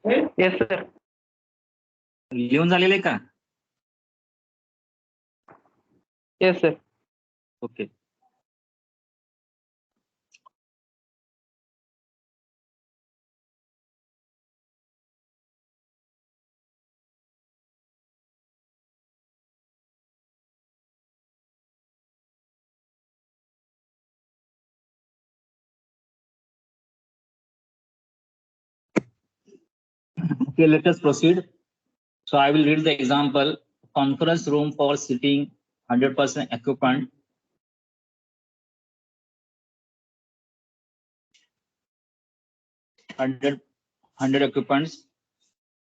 Yes, sir. लिहून झालेलं आहे का? Yes, sir. Okay. Okay, let us proceed. So I will read the example. Conference room for sitting 100% occupant. 100 occupants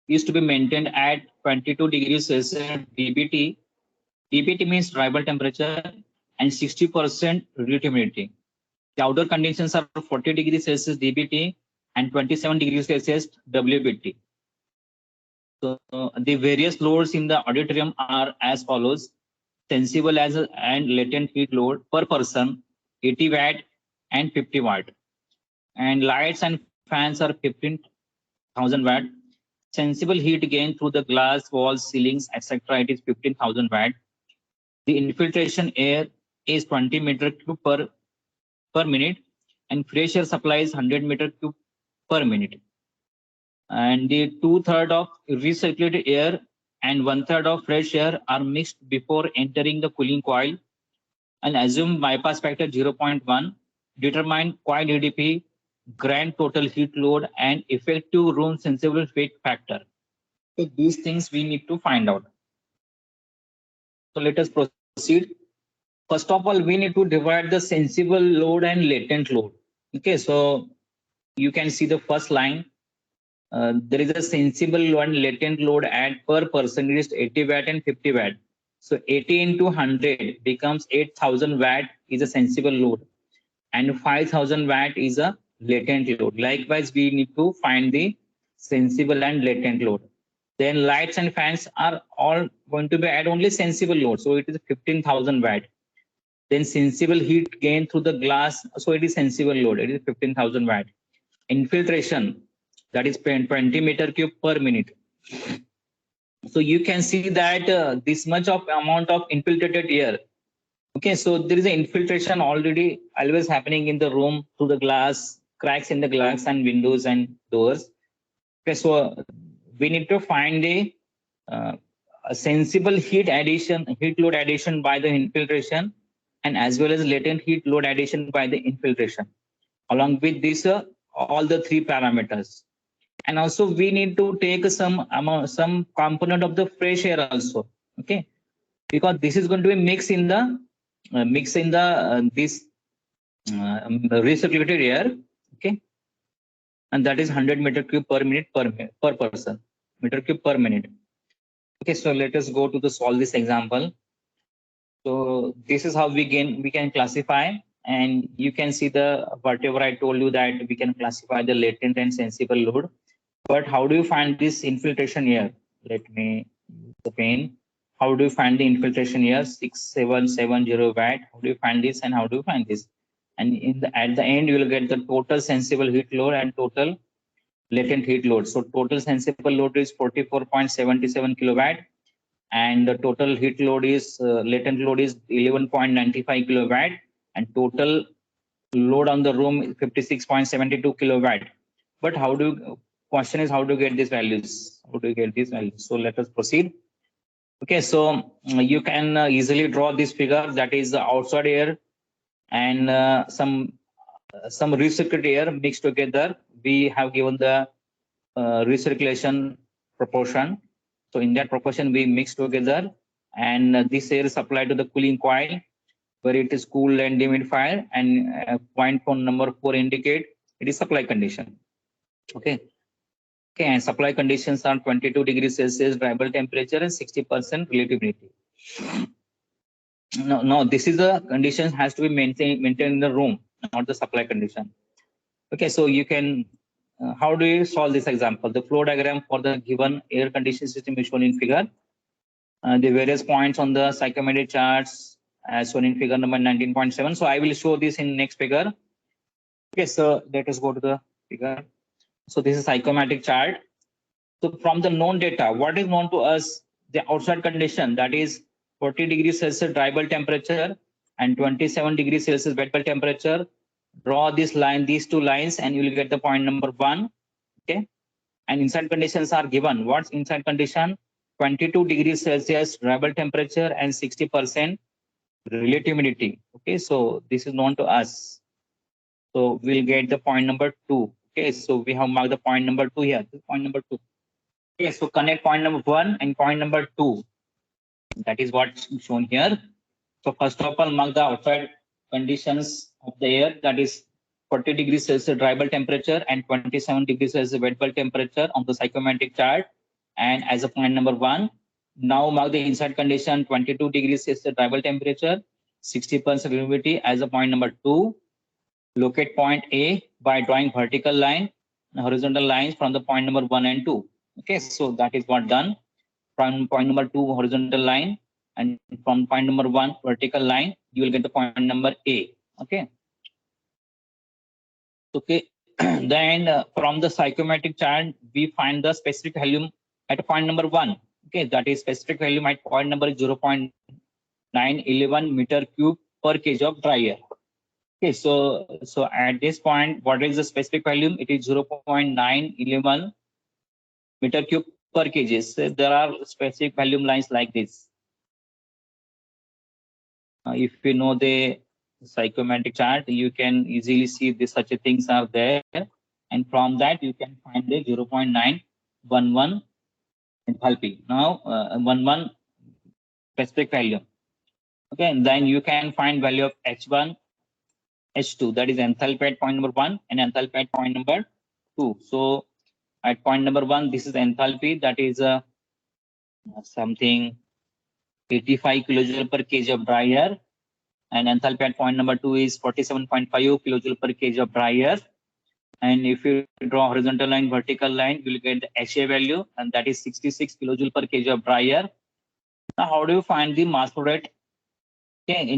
is to be maintained at 22 degrees Celsius DBT. DBT means tribal temperature and 60% relative humidity. The outdoor conditions are 40 degrees Celsius DBT and 27 degrees Celsius WBT. So the various loads in the auditorium are as follows: sensible as and latent heat load per person 80 watt and 50 watt, and lights and fans are 15,000 watt. Sensible heat gain through the glass walls, ceilings, etc. It is 15,000 watt. The infiltration air is 20 meter cube per minute, and fresh air supply is 100 meter cube per minute. And the 2/3 of recirculated air and 1/3 of fresh air are mixed before entering the cooling coil, and assume bypass factor 0.1. Determine coil EDP, grand total heat load, and effective room sensible heat factor. So these things we need to find out. So let us proceed. First of all, we need to divide the sensible load and latent load. Okay, so you can see the first line. There is a sensible and latent load at per person is 80 watt and 50 watt. So 80 into 100 becomes 8,000 watt is a sensible load, and 5,000 watt is a latent load. Likewise, we need to find the sensible and latent load. Then lights and fans are all going to be at only sensible load, so it is 15,000 watt. Then sensible heat gain through the glass, so it is sensible load, it is 15,000 watt. Infiltration, that is 20 meter cube per minute. So you can see that this much of amount of infiltrated air. Okay, so there is an infiltration already always happening in the room through the glass, cracks in the glass and windows and doors. Okay, so we need to find a sensible heat load addition by the infiltration, and as well as latent heat load addition by the infiltration. Along with this, all the three parameters. And also we need to take some component of the fresh air also. Okay, because this is going to be mixed in the recirculated air. Okay, and that is 100 meter cube per minute per person, meter cube per minute. Okay, so let us go to solve this example. So this is how we can classify, and you can see the whatever I told you, that we can classify the latent and sensible load. But how do you find this infiltration air? Let me use the pen. How do you find the infiltration air? 6770 watt. How do you find this, and how do you find this? And at the end, you will get the total sensible heat load and total latent heat load. So total sensible load is 44.77 kilowatt, and the total heat load is latent load is 11.95 kilowatt, and total load on the room is 56.72 kilowatt. But question is how to get these values? How do you get these values? So let us proceed. Okay, so you can easily draw this figure, that is the outside air and some recirculated air mixed together. We have given the recirculation proportion. So in that proportion we mix together, and this air is supplied to the cooling coil, where it is cooled and dehumidified, and point for number 4 indicate it is supply condition. Okay, and supply conditions are 22 degrees Celsius tribal temperature and 60% relative humidity. No, this is the condition has to be maintained in the room, not the supply condition. Okay, so you can how do you solve this example? The flow diagram for the given air conditioning system is shown in figure. The various points on the psychomatic charts as shown in figure number 19.7. So I will show this in next figure. Okay, so let us go to the figure. So this is psychomatic chart. So from the known data, what is known to us? The outside condition, that is 40 degrees Celsius dry bulb temperature and 27 degrees Celsius wet bulb temperature. Draw this line, these two lines, and you will get the point number 1. Okay. And inside conditions are given. What's inside condition? 22 degrees Celsius dry bulb temperature and 60% relative humidity. Okay, so this is known to us. So we'll get the point number 2. Okay, so we have marked the point number 2 here. This is point number 2. Okay, so connect point number 1 and point number 2. That is what's shown here. So first of all, mark the outside conditions of the air, that is 40 degrees Celsius dry bulb temperature and 27 degrees Celsius wet bulb temperature on the psychometric chart, and as a point number 1. Now mark the inside condition 22 degrees Celsius dry bulb temperature, 60% humidity as a point number 2. Locate point A by drawing vertical line and horizontal lines from the point number 1 and 2. Okay, so that is what done. From point number 2 horizontal line and from point number 1 vertical line, you will get the point number A. Okay. Okay. Then from the psychometric chart, we find the specific volume at point number 1. Okay, that is specific volume at point number 0.911 meter cube per kg of dry air. Okay, so at this point, what is the specific volume? It is 0.911 meter cube per kg. So there are specific volume lines like this. If you know the psychometric chart, you can easily see this such a things are there, and from that you can find the 0.911 enthalpy. Now 11 specific value. Okay, and then you can find value of H1, H2, that is enthalpy at point number 1 and enthalpy at point number 2. So at point number 1, this is enthalpy, that is something 85 kilojoule per kg of dry air, and enthalpy at point number 2 is 47.5 kilojoule per kg of dry air. And if you draw horizontal line, vertical line, you will get the HA value, and that is 66 kilojoule per kg of dry air. Now, how do you find the mass flow rate? Okay,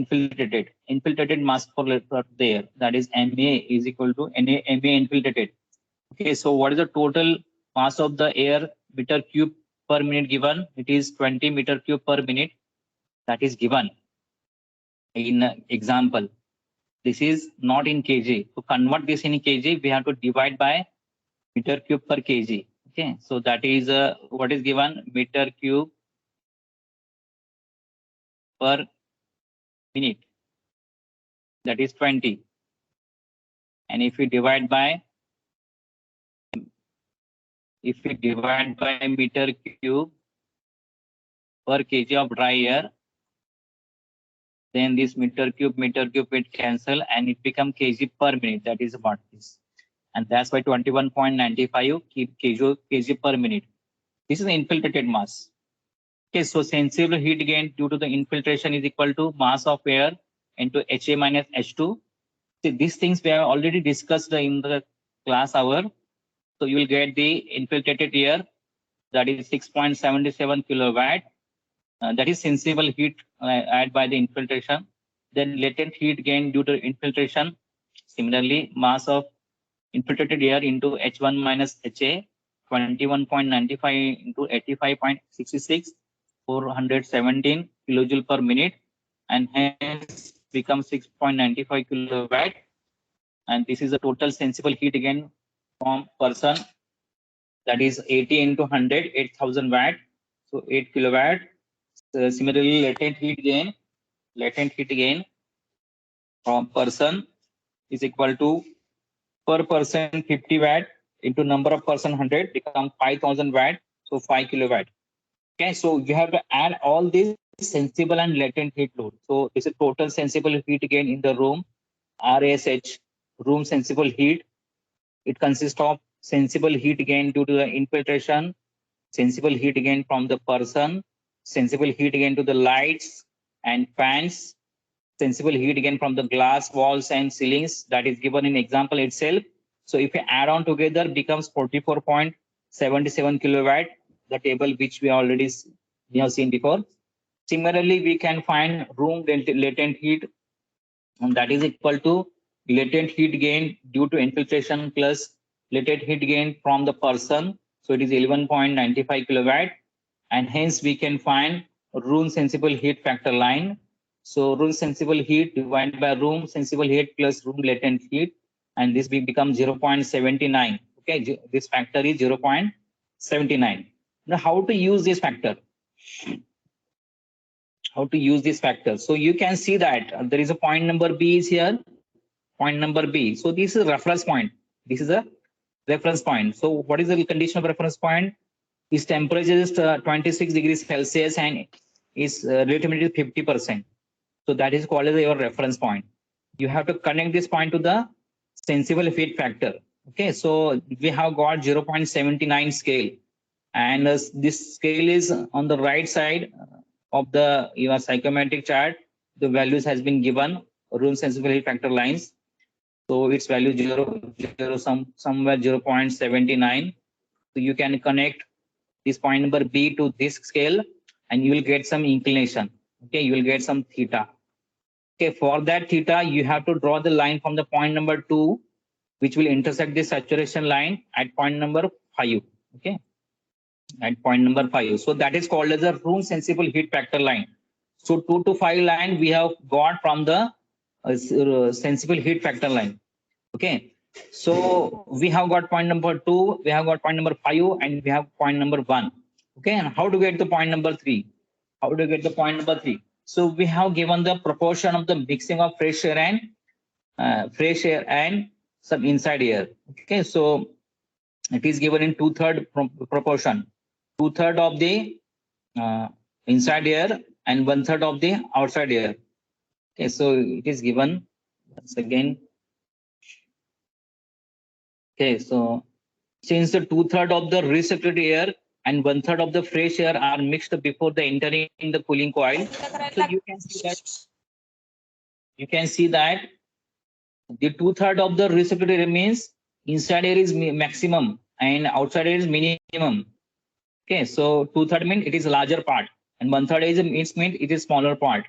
infiltrated mass flow rate there, that is MA is equal to MA infiltrated. Okay, so what is the total mass of the air meter cube per minute given? It is 20 meter cube per minute. That is given in example. This is not in kg. To convert this in kg, we have to divide by meter cube per kg. Okay, so that is what is given, meter cube per minute. That is 20. And if we divide by meter cube per kg of dry air, then this meter cube will cancel and it become kg per minute. That is what this, and that's why 21.95 kg per minute. This is the infiltrated mass. Okay, so sensible heat gain due to the infiltration is equal to mass of air into HA minus H2. See, these things we have already discussed in the class hour. So you will get the infiltrated air, that is 6.77 kilowatt. That is sensible heat added by the infiltration. Then latent heat gain due to infiltration. Similarly, mass of infiltrated air into H1 minus HA, 21.95 into 85.66, 417 kilojoule per minute, and hence becomes 6.95 kilowatt. And this is the total sensible heat gain from person. That is 80 into 100, 8,000 watt. So 8 kilowatt. Similarly, latent heat gain from person is equal to per person 50 watt into number of person 100 become 5,000 watt, so 5 kilowatt. Okay, so you have to add all these sensible and latent heat load. So this is total sensible heat gain in the room, RSH, room sensible heat. It consists of sensible heat gain due to the infiltration, sensible heat gain from the person, sensible heat gain to the lights and fans, sensible heat gain from the glass walls and ceilings, that is given in example itself. So if you add on together, becomes 44.77 kilowatt, the table which we have seen before. Similarly, we can find room latent heat, and that is equal to latent heat gain due to infiltration plus latent heat gain from the person, So it is 11.95 kilowatt, and hence we can find room sensible heat factor line. So room sensible heat divided by room sensible heat plus room latent heat, and this will become 0.79. Okay, this factor is 0.79. Now how to use this factor? How to use this factor? So you can see that there is a point number B is here, point number B. So this is a reference point. This is a reference point. So what is the condition of reference point? Its temperature is 26 degrees Celsius and its relative humidity is 50%. So that is called as your reference point. You have to connect this point to the sensible heat factor. Okay, so we have got 0.79 scale, and this scale is on the right side of the your psychomatic chart. The values has been given room sensible heat factor lines. So its value somewhere 0.79. So you can connect this point number B to this scale, and you will get some inclination. Okay, you will get some theta. Okay, for that theta, you have to draw the line from the point number 2, which will intersect the saturation line at point number 5. Okay, at point number 5. So that is called as a room sensible heat factor line. So 2 to 5 line we have got from the sensible heat factor line. Okay, so we have got point number 2, we have got point number 5, and we have point number 1. Okay, and how to get the point number 3? How to get the point number 3? So we have given the proportion of the mixing of fresh air and some inside air. Okay, so it is given in 2/3 proportion. 2/3 of the inside air and 1/3 of the outside air. Okay, so it is given once again. Okay, so since the 2/3 of the recirculated air and 1/3 of the fresh air are mixed before the entering the cooling coil, so you can see that the 2/3 of the recirculated air means inside air is maximum and outside air is minimum. Okay, so 2/3 means it is a larger part, and 1/3 is means it is smaller part.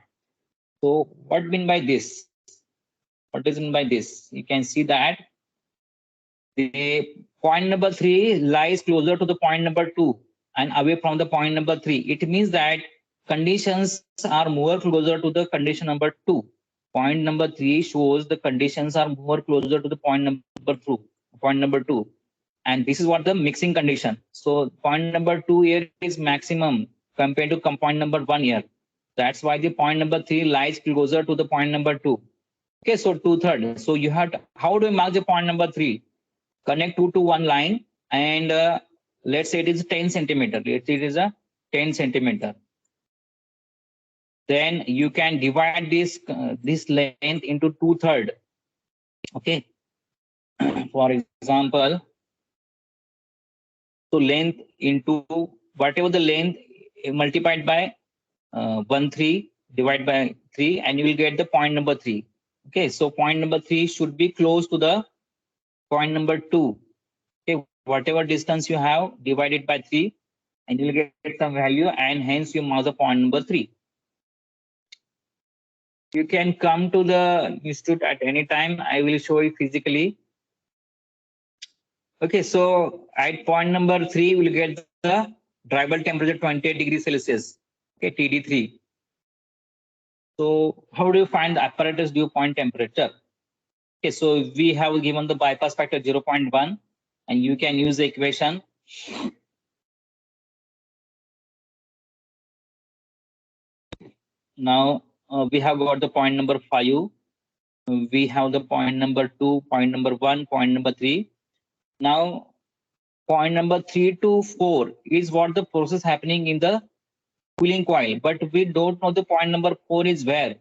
So what mean by this? What is mean by this? You can see that the point number 3 lies closer to the point number 2 and away from the point number 3. It means that conditions are more closer to the condition number 2. Point number 3 shows the conditions are more closer to the point number 2. And this is what the mixing condition. So point number 2 here is maximum compared to point number 1 here. That's why the point number 3 lies closer to the point number 2. Okay, so 2/3. So you have to, how do we mark the point number 3? Connect 2 to 1 line, and let's say it is 10 centimeter. Let's say it is a 10 centimeter. Then you can divide this length into 2/3. Okay. For example, so length into whatever the length multiplied by 1/3 divided by 3, and you will get the point number 3. Okay, so point number 3 should be close to the point number 2. Okay, whatever distance you have, divided by 3, and you will get some value, and hence you mark the point number 3. You can come to the institute at any time. I will show you physically. Okay, so at point number 3, we'll get the drivable temperature 28 degrees Celsius. Okay, TD3. So how do you find the apparatus dew point temperature? Okay, so we have given the bypass factor 0.1, and you can use the equation. Now we have got the point number 5. We have the point number 2, point number 1, point number 3. Now point number 3 to 4 is what the process happening in the cooling coil, but we don't know the point number 4 is where.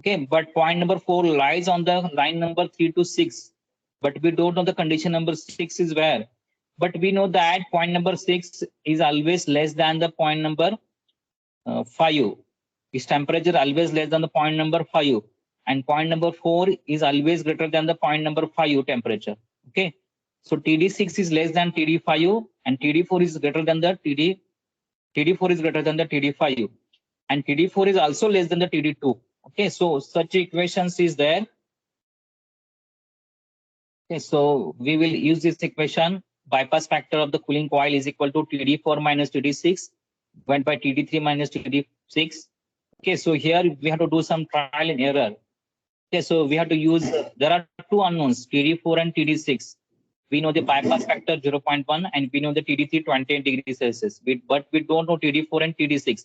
Okay, but point number 4 lies on the line number 3 to 6, but we don't know the condition number 6 is where. But we know that point number 6 is always less than the point number 5. Its temperature always less than the point number 5, and point number 4 is always greater than the point number 5 temperature. Okay, so TD6 is less than TD5, and TD4 is greater than the TD4 is greater than the TD5, and TD4 is also less than the TD2. Okay, so such equations is there. Okay, so we will use this equation bypass factor of the cooling coil is equal to TD4 minus TD6 went by TD3 minus TD6. Okay, so here we have to do some trial and error. Okay, so we have to use, there are two unknowns, TD4 and TD6. We know the bypass factor 0.1 and we know the TD3 28 degrees Celsius, but we don't know TD4 and TD6.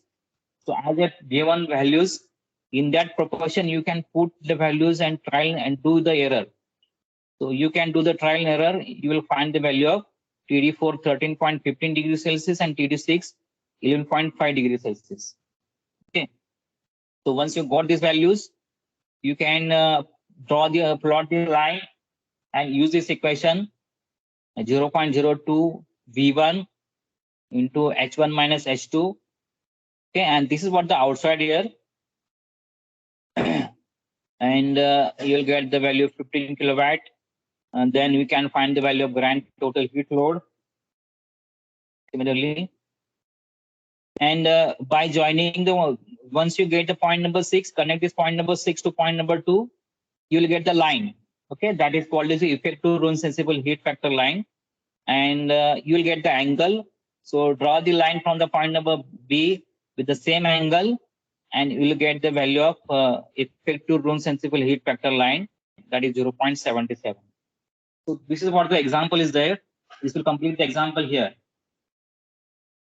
So as a given values, in that proportion, you can put the values and try and do the error. So you can do the trial and error, you will find the value of TD4 13.15 degrees Celsius and TD6 11.5 degrees Celsius. Okay. So once you got these values, you can plot the line and use this equation 0.02 V1 into H1 minus H2. Okay, and this is what the outside here. And you'll get the value of 15 kilowatt. And then we can find the value of grand total heat load. Similarly. And by joining the, once you get the point number 6, connect this point number 6 to point number 2, you will get the line. Okay, that is called as the effective room sensible heat factor line. And you will get the angle. So draw the line from the point number B with the same angle, and you will get the value of effective room sensible heat factor line, that is 0.77. So this is what the example is there. This will complete the example here.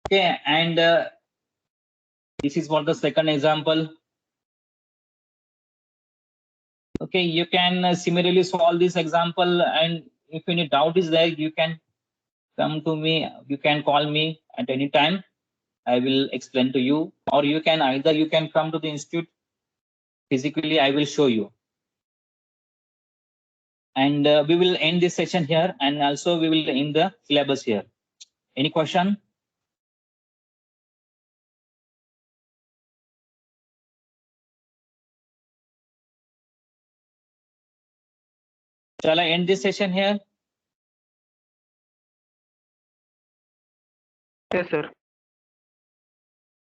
Okay, and this is for the second example. Okay, you can similarly solve this example, and if any doubt is there, you can come to me, you can call me at any time. I will explain to you, or you can either you can come to the institute physically, I will show you. And we will end this session here, and also we will end the syllabus here. Any question? Shall I end this session here? Yes, sir.